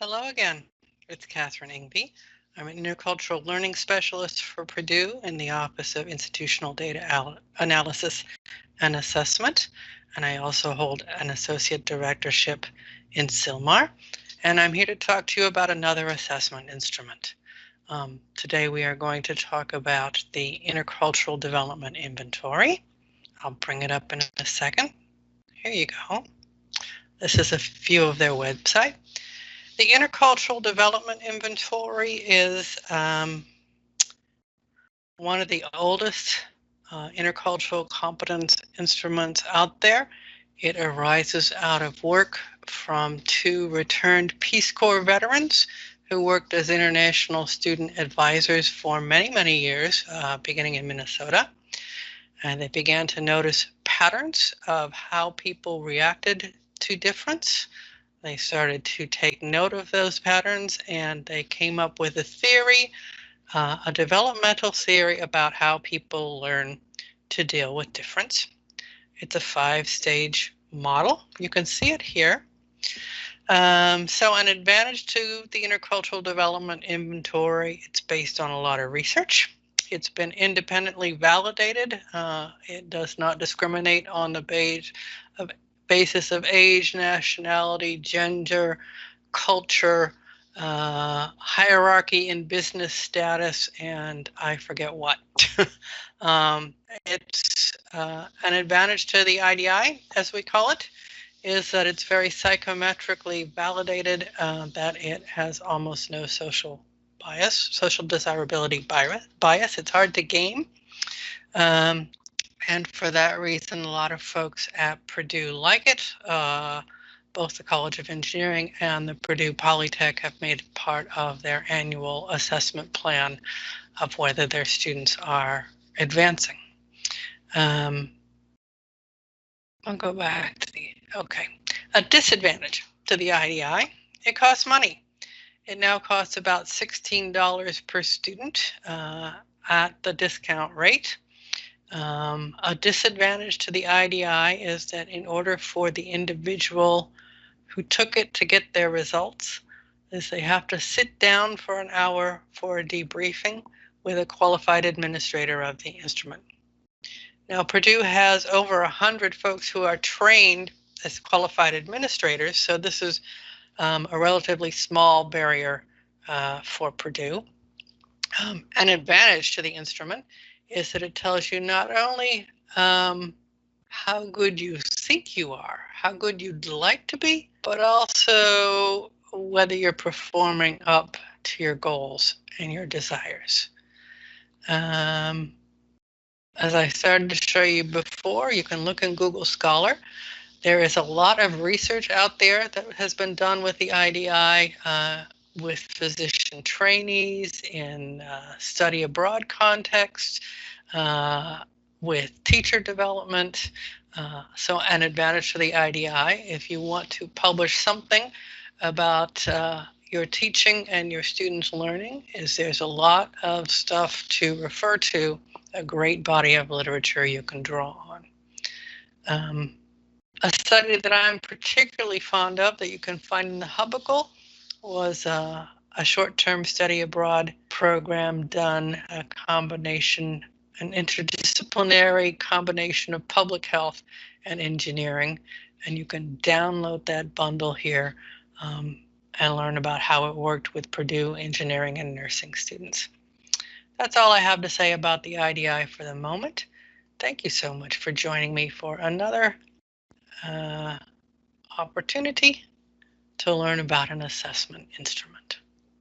Hello again. It's Catherine Ingby. I'm an intercultural learning specialist for Purdue in the Office of Institutional Data Analysis and Assessment, and I also hold an associate directorship in SILMAR, and I'm here to talk to you about another assessment instrument. Today we are going to talk about the Intercultural Development Inventory. I'll bring it up in a second. Here you go. This is a view of their website. The Intercultural Development Inventory is one of the oldest intercultural competence instruments out there. It arises out of work from two returned Peace Corps veterans who worked as international student advisors for many, many years, beginning in Minnesota. And they began to notice patterns of how people reacted to difference. They started to take note of those patterns, and they came up with a theory, a developmental theory about how people learn to deal with difference. It's a 5-stage model. You can see it here. So an advantage to the Intercultural Development Inventory, it's based on a lot of research. It's been independently validated. It does not discriminate on the basis of age, nationality, gender, culture, hierarchy in business status, and I forget what. It's an advantage to the IDI, as we call it, is that it's very psychometrically validated, that it has almost no social desirability bias. It's hard to game. And for that reason, a lot of folks at Purdue like it. Both the College of Engineering and the Purdue Polytech have made it part of their annual assessment plan of whether their students are advancing. I'll go back to a disadvantage to the IDI. It costs money. It now costs about $16 per student at the discount rate. A disadvantage to the IDI is that in order for the individual who took it to get their results, is they have to sit down for an hour for a debriefing with a qualified administrator of the instrument. Now, Purdue has over 100 folks who are trained as qualified administrators, so this is a relatively small barrier for Purdue. An advantage to the instrument is that it tells you not only how good you think you are, how good you'd like to be, but also whether you're performing up to your goals and your desires. As I started to show you before, you can look in Google Scholar. There is a lot of research out there that has been done with the IDI, with physician trainees in study abroad context, with teacher development. So an advantage to the IDI, if you want to publish something about your teaching and your students' learning, is there's a lot of stuff to refer to, a great body of literature you can draw on. A study that I'm particularly fond of that you can find in the Hubble was a short-term study abroad program done, an interdisciplinary combination of public health and engineering. And you can download that bundle here and learn about how it worked with Purdue engineering and nursing students. That's all I have to say about the IDI for the moment. Thank you so much for joining me for another opportunity to learn about an assessment instrument.